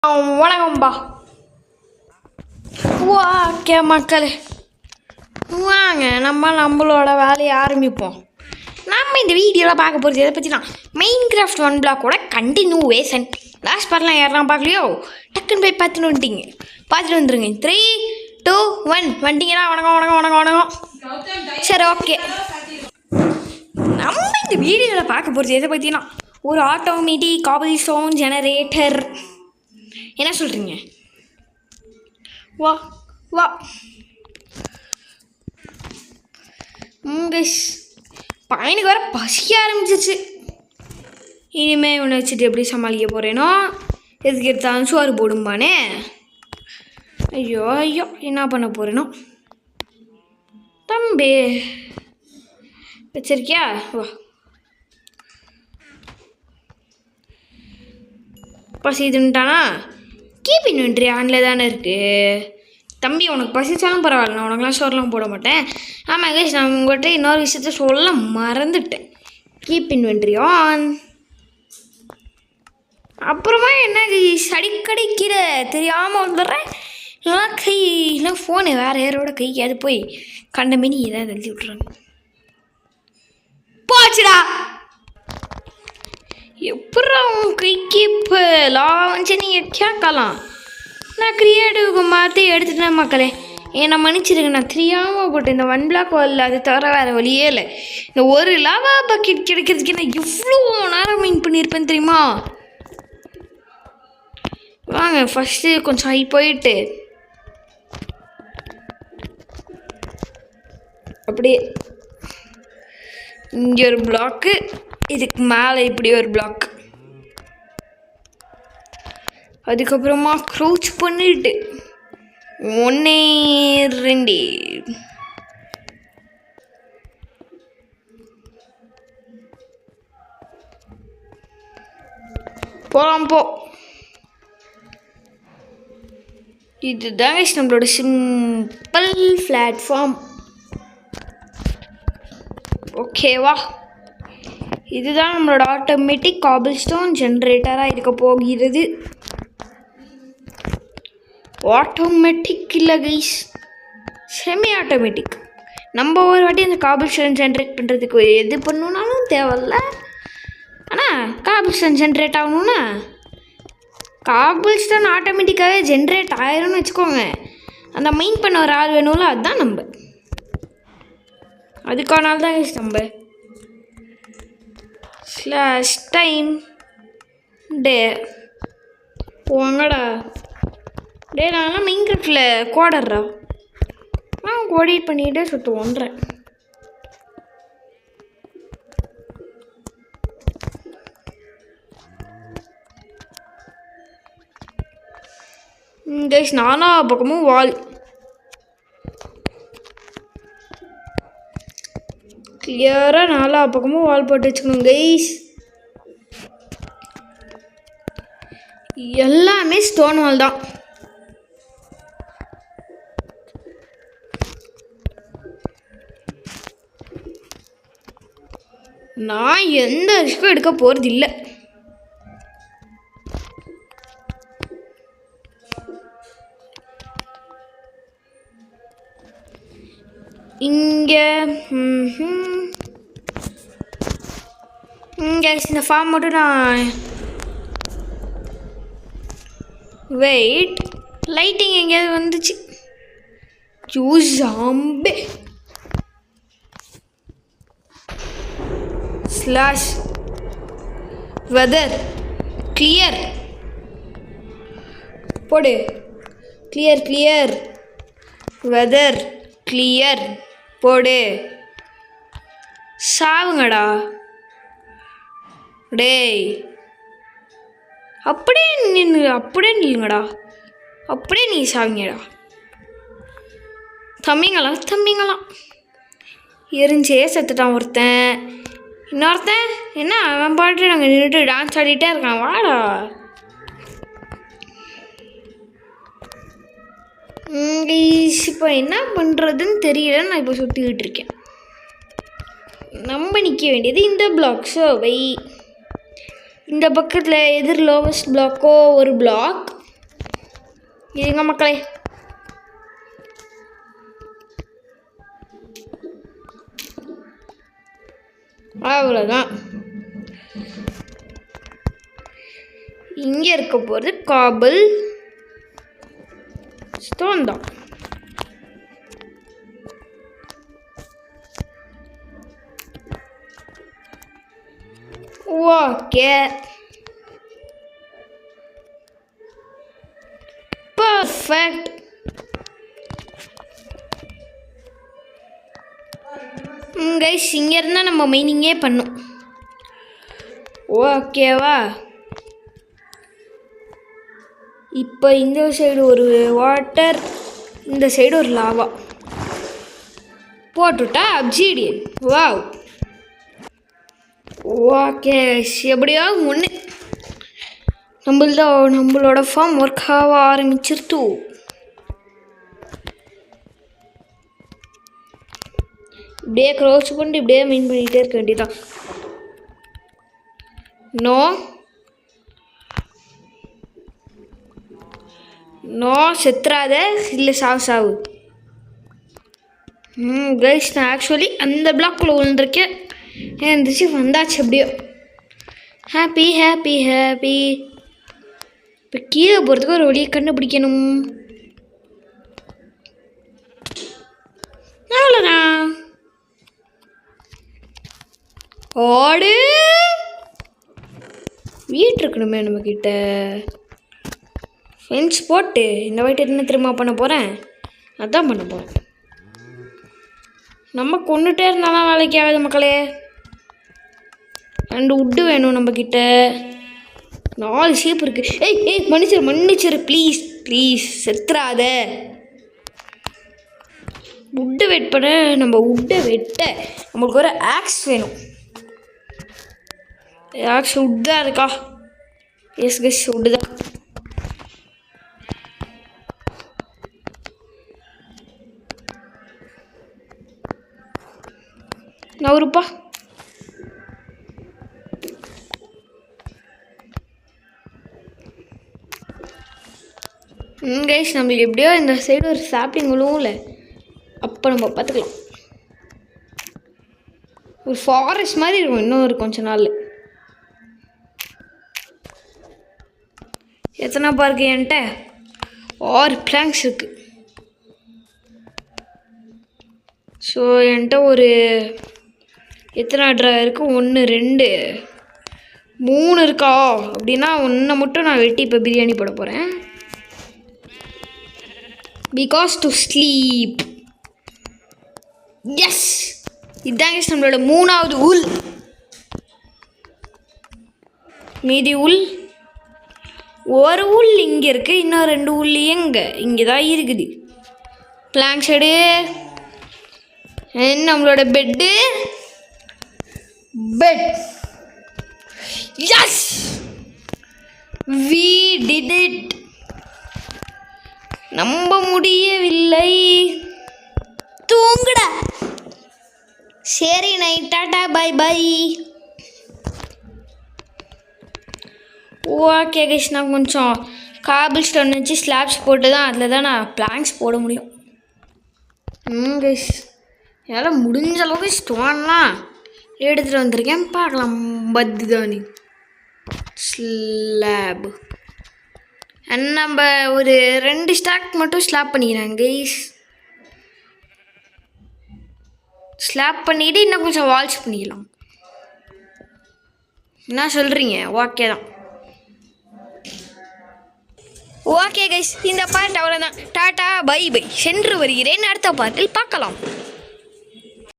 வணக்கம்பா. Okay மக்களே, வாங்க நம்மளோட வேலையை ஆரம்பிப்போம். நம்ம இந்த வீடியோவில் பார்க்க போகிறது எதை பற்றினா மைன்கிராஃப்ட் 1 பிளாக்கோட கண்டினியூவேஷன். லாஸ்ட் பார்ட்லாம் யாரெல்லாம் பார்க்கலையோ டக்குன்னு போய் பார்த்துட்டு வந்துருங்க. 3, 2, 1 வந்துட்டீங்கன்னா வணக்கம். சரி, ஓகே. நம்ம இந்த வீடியோவில் பார்க்க போகிறது எதை பற்றினா ஒரு ஆட்டோமேட்டிக் காபிள் ஸ்டோன் ஜெனரேட்டர். என்ன சொல்கிறீங்க? வா பையனுக்கு வர பசிக்க ஆரம்பிச்சிச்சு. இனிமேல் இவனை வச்சுட்டு எப்படி சமாளிக்க போகிறேனோ? எதுக்கு எடுத்தாலும் சோறு போடும்பானே. ஐயோ என்ன பண்ண போகிறேனோ? தம்பி வச்சிருக்கியா? வா, பசிதுன்ட்டானா? கீப் இன்வென்ட்ரி ஆனில் தானே இருக்குது. தம்பி, உனக்கு பசிச்சாலும் பரவாயில்ல, நான் உனக்குலாம் சோறுலாம் போட மாட்டேன். ஆமாம் கைஸ், நான் உங்கள்கிட்ட இன்னொரு விஷயத்த சொல்ல மறந்துட்டேன். Keep inventory on. அப்புறமா என்ன கைஸ், அடிக்கடி கீழே தெரியாமல் வந்துடுறேன். இல்லைனா ஃபோனு வேறு யாரோட கைக்கு அது போய் கண்ட மினி ஏதாவது எழுதி விட்றாங்க. போச்சுடா. எப்படா உன் கைக்கு இப்போ லாவஞ்சு நீங்கள் கேட்கலாம். நான் க்ரியேட்டிவ்க்கு மாற்றி எடுத்துட்டேன் மக்களே. என்னை மன்னிச்சிருங்க, நான் தெரியாமல் போட்டேன். இந்த 1 பிளாக் வரல, அது தவிர வேறு வழியே இல்லை. இந்த ஒரு லாவா பக்கெட் கிடைக்கிறதுக்கு நான் எவ்வளோ நேரம் மீன் பண்ணியிருப்பேன் தெரியுமா? வாங்க ஃபஸ்ட்டு கொஞ்சம் ஹை போயிட்டு அப்படியே இங்கே ஒரு பிளாக்கு, இதுக்கு மேலே இப்படி ஒரு பிளாக், அதுக்கப்புறமா க்ரௌச் பண்ணிட்டு 1, 2 போகலாம் போ. இதுதான் நம்மளோட சிம்பிள் பிளாட்ஃபார்ம். ஓகேவா? இதுதான் நம்மளோட ஆட்டோமேட்டிக் காபிள் ஸ்டோன் ஜென்ரேட்டராக இருக்க போகிறது. ஆட்டோமேட்டிக் இல்லை கைஸ், செமி ஆட்டோமேட்டிக். நம்ம ஒரு வாட்டி அந்த காபிள் ஸ்டோன் ஜென்ரேட் பண்ணுறதுக்கு எது பண்ணணுன்னாலும் தேவையில்ல. ஆனால் காபிள் ஸ்டோன் ஜென்ரேட் ஆகணும்னா காபிள் ஸ்டோன் ஆட்டோமேட்டிக்காகவே ஜென்ரேட் ஆயிரும்னு வச்சுக்கோங்க. அந்த மைண்ட் பண்ண ஒரு ஆள் வேணும்ல, அதுதான் நம்ம. அதுக்கான ஆள் தான் கைஸ் நம்ம. ஸ்லாஷ் டைம் டே போங்கடா. டே, நான்லாம் மைன்கிராஃப்டில் கோடர்றா. நான் கோடிட் பண்ணிக்கிட்டே சுட்டு ஒன்றேன். கைஸ், நானா பக்கமும் வால் கிளியராக 4 பக்கமும் வால் போட்டு வச்சுக்கணும் கைஸ். எல்லாமே ஸ்டோன் வால் தான். நான் எந்த ரிஸ்க்கும் எடுக்க போகிறது இல்லை. இங்கே இந்த ஃபார்ம் மட்டும் நான் வெயிட் லைட்டிங் எங்கேயாவது வந்துச்சு. ஜூஸ் ஜாம்பே ஸ்லாஷ் வெதர் கிளியர் போடு. கிளியர் வெதர் கிளியர் போடு. சாவுங்கடா டேய். அப்படியே நில்லுங்கடா. அப்படியே நீ சாவிங்கடா. தம்பிங்களாம் எரிஞ்சே செத்துட்டான் ஒருத்தன். இன்னொருத்தன் என்ன, அவன் பாட்டு நாங்கள் நின்றுட்டு டான்ஸ் ஆடிட்டே இருக்கான். வாடா. இப்போ என்ன பண்ணுறதுன்னு தெரியல. நான் இப்போ சுற்றிக்கிட்டு இருக்கேன். நம்ம நிற்க வேண்டியது இந்த பிளாக்ஸோ வை. இந்த பக்கத்தில் எதிர் லோவஸ்ட் பிளாக்கோ ஒரு பிளாக், இருங்க மக்களே. அவ்வளோதான். இங்கே இருக்க போகிறது காபிள் ஸ்டோன் தான். Okay, perfect. கைஸ், இங்கே இருந்தால் நம்ம மைனிங்கே பண்ணும். ஓகேவா? இப்போ இந்த சைடு ஒரு வாட்டர், இந்த சைடு ஒரு லாவா போட்டுட்டா அப்சீடியன். வாவ். ஓகே, எப்படியோ ஒன்று நம்மளோட ஃபார்ம் ஒர்க் ஆக ஆரம்பிச்சிருத்து. இப்படியே க்ரோஸ் பண்ணிட்டு இப்படியே மெயின் பண்ணிகிட்டே இருக்க வேண்டியதான். நோ செத்துறாத, இல்லை சாவு. கைஸ், நான் ஆக்சுவலி அந்த பிளாக்குள்ளே விழுந்திருக்கேன். இருந்துச்சு வந்தாச்சு எப்படியோ. ஹாப்பி. இப்போ கீழே போகிறதுக்கு ஒரு வழியை கண்டுபிடிக்கணும். அவ்வளோதான். ஓடு. வீட்டு இருக்கணுமே நம்மக்கிட்ட. ஃபென்ஸ் போட்டு இந்த வாட்டி என்ன திரும்ப பண்ண போகிறேன், அதான் பண்ண போகிறேன். நம்ம கொண்டுட்டே இருந்தாலும் வேலைக்கு ஆகுது மக்களே. 2 உட்டு வேணும் நம்மக்கிட்ட. 4 ஷீப் இருக்குது. ஏய் மன்னிச்சிரு ப்ளீஸ் செத்துறாத. உட்டை வெயிட் பண்ண, நம்ம உட்டை வெட்ட நம்மளுக்கு ஒரு ஆக்ஸ் வேணும். ஆக்ஸ் உட் தான் இருக்கா? எஸ் கஸ், உட்டு தான். நவருப்பா. கைஸ், நம்மளுக்கு எப்படியோ இந்த சைடு ஒரு சாப்பிங் விழுவும்ல, அப்போ நம்ம பார்த்துக்கலாம். ஒரு ஃபாரஸ்ட் மாதிரி இருக்கும் இன்னும் ஒரு கொஞ்ச நாள். எத்தனை பாருக்கு என்கிட்ட 6 பிளாங்க்ஸ் இருக்குது. ஸோ என்கிட்ட ஒரு எத்தனை ட்ரா இருக்குது? 1 2 3 இருக்கா? அப்படின்னா 1 மட்டும் நான் வெட்டி இப்போ பிரியாணி போட போகிறேன். Because to sleep. எஸ், இதாங்க நம்மளோட 3வது உல். மீதி உல், ஒரு உல் இங்கே இருக்குது, இன்னும் 2 உல் இங்கே தான் இருக்குது. பிளாங்க் ஷெடு, நம்மளோட bed. Yes, we did it. நம்ப முடியவில்லை. தூங்குடா. சரி night, tata bye. Okay guys, நான் கொஞ்சம் காபிள் ஸ்டோன் வச்சு ஸ்லாப்ஸ் போட்டு தான் அதில் தான் நான் பிளாங்க்ஸ் போட முடியும். கைஸ், என்னால் முடிஞ்ச அளவுக்கு ஸ்டோன்லாம் எடுத்துகிட்டு வந்திருக்கேன். பார்க்கலாம். பத்துதானி ஸ்லாப் நம்ம ஒரு 2 ஸ்டாக் மட்டும் ஸ்லாப் பண்ணிக்கிறேன் கைஸ். ஸ்லாப் பண்ணிவிட்டு இன்னும் கொஞ்சம் வால்ஸ் பண்ணிக்கலாம். என்ன சொல்கிறீங்க? ஓகே தான். ஓகே கைஸ், இந்த பார்ட் அவ்வளோதான். Tata bye. சென்று வருகிறேன். அடுத்த பார்ட்டில் பார்க்கலாம்.